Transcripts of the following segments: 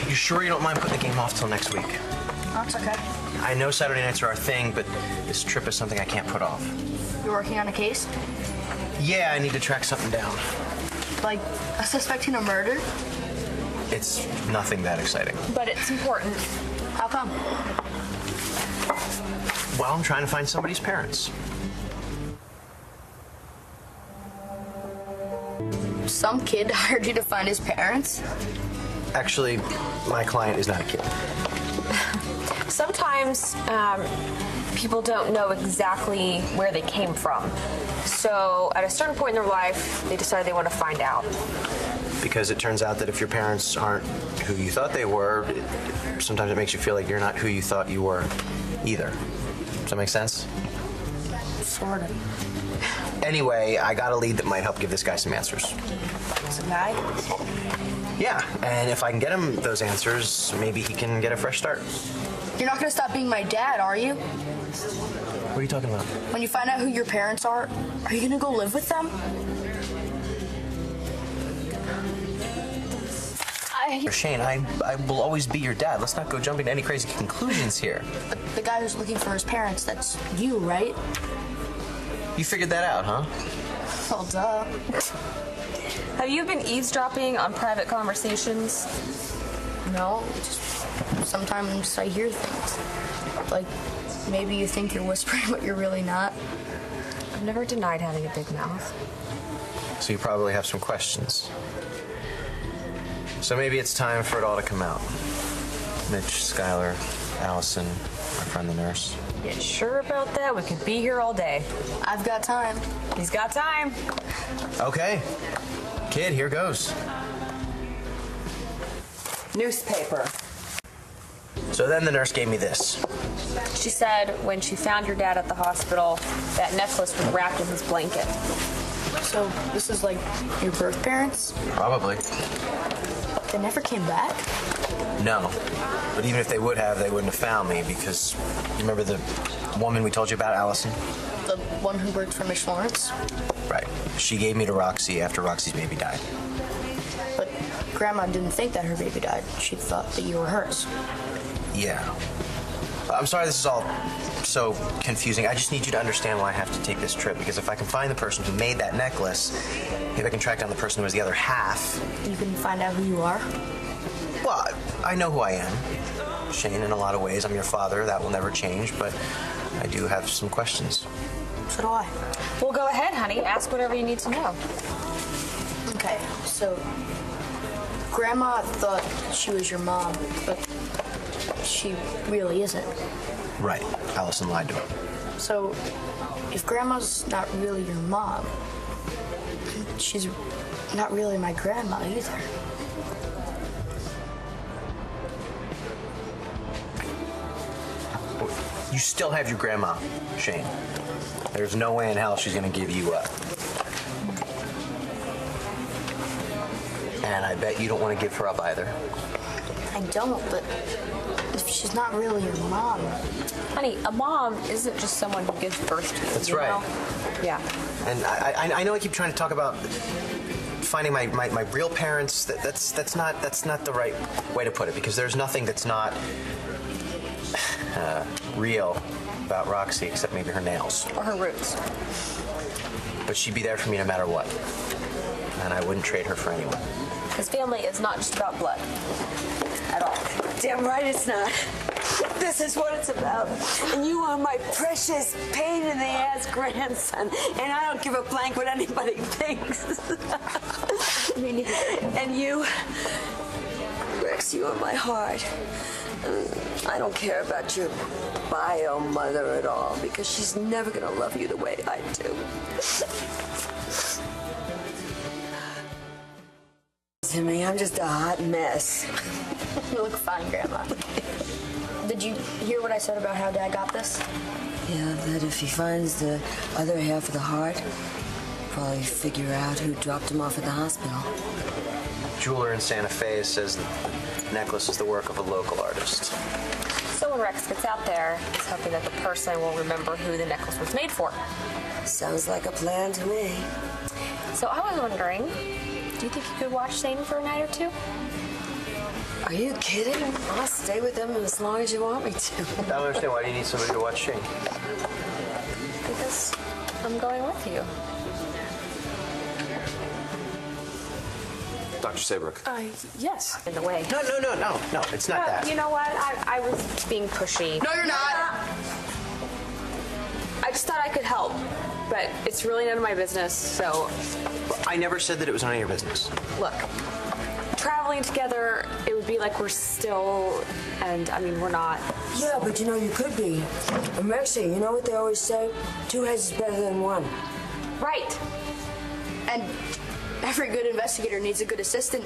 You sure you don't mind putting the game off till next week? Oh, it's okay. I know Saturday nights are our thing, but this trip is something I can't put off. You're working on a case? Yeah, I need to track something down. Like a suspect in a murder? It's nothing that exciting. But it's important. How come? Well, I'm trying to find somebody's parents. Some kid hired you to find his parents? Actually, my client is not a kid. Sometimes people don't know exactly where they came from. So at a certain point in their life, they decide they want to find out. Because it turns out that if your parents aren't who you thought they were, sometimes it makes you feel like you're not who you thought you were either. Does that make sense? Sort of. Anyway, I got a lead that might help give this guy some answers. It's a guy? Yeah, and if I can get him those answers, maybe he can get a fresh start. You're not gonna stop being my dad, are you? What are you talking about? When you find out who your parents are you gonna go live with them? Shane, I will always be your dad. Let's not go jumping to any crazy conclusions here. But the guy who's looking for his parents, that's you, right? You figured that out, huh? Well, duh. Have you been eavesdropping on private conversations? No, just sometimes I hear things. Like, maybe you think you're whispering, but you're really not. I've never denied having a big mouth. So you probably have some questions. So maybe it's time for it all to come out. Mitch, Skylar, Allison, my friend the nurse. You sure about that? We could be here all day. I've got time. He's got time. Okay. Kid, here goes. Newspaper. So then the nurse gave me this. She said when she found your dad at the hospital, that necklace was wrapped in his blanket. So this is like your birth parents? Probably. They never came back? No. But even if they would have, they wouldn't have found me because you remember the woman we told you about, Allison? The one who worked for Miss Lawrence? Right. She gave me to Roxy after Roxy's baby died. But Grandma didn't think that her baby died. She thought that you were hers. Yeah. I'm sorry this is all so confusing. I just need you to understand why I have to take this trip, because if I can find the person who made that necklace, maybe I can track down the person who was the other half. You can find out who you are? Well, I know who I am. Shane, in a lot of ways, I'm your father. That will never change, but I do have some questions. So do I. Well, go ahead, honey. Ask whatever you need to know. Okay, so Grandma thought she was your mom, but she really isn't. Right. Allison lied to her. So if Grandma's not really your mom, she's not really my grandma either. You still have your grandma, Shane. There's no way in hell she's gonna give you up. And I bet you don't want to give her up either. I don't, but if she's not really your mom. Honey, a mom isn't just someone who gives birth to you. That's you right. know? Yeah. And I know I keep trying to talk about finding my real parents. That's not the right way to put it, because there's nothing that's not real about Roxy except maybe her nails. Or her roots. But she'd be there for me no matter what. And I wouldn't trade her for anyone. His family is not just about blood. At all. Damn right it's not. This is what it's about. And you are my precious pain in the ass grandson. And I don't give a blank what anybody thinks. And you, Rex, you are my heart. I don't care about your bio mother at all, because she's never gonna love you the way I do. To me, I'm just a hot mess. You look fine, Grandma. Did you hear what I said about how Dad got this? Yeah, that if he finds the other half of the heart, probably figure out who dropped him off at the hospital. Jeweler in Santa Fe says the necklace is the work of a local artist. So when Rex gets out there, he's hoping that the person will remember who the necklace was made for. Sounds like a plan to me. So I was wondering, do you think you could watch Shane for a night or two? Are you kidding? I'll stay with them as long as you want me to. I don't understand. Why do you need somebody to watch Shane? Because I'm going with you. Dr. Saybrook. Yes. In the way. No. It's not that. You know what? I was being pushy. No, you're not. I just thought I could help, but it's really none of my business, so I never said that it was none of your business. look. Traveling together, it would be like we're still, and I mean, we're not. Yeah, but you know, you could be. And Roxy, you know what they always say? 2 heads is better than 1. Right. And every good investigator needs a good assistant.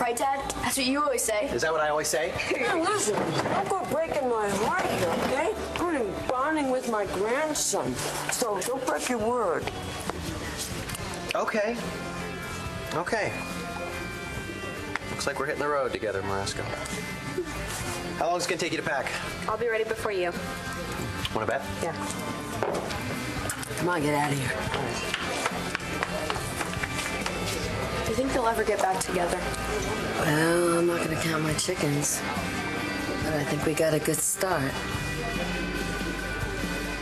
Right, Dad? That's what you always say. Is that what I always say? Hey, listen, don't go breaking my heart here, okay? I'm bonding with my grandson, so don't break your word. Okay. Looks like we're hitting the road together, Marasco. How long is it gonna take you to pack? I'll be ready before you. Wanna bet? Yeah. Come on, get out of here. Do you think they'll ever get back together? Well, I'm not gonna count my chickens, but I think we got a good start.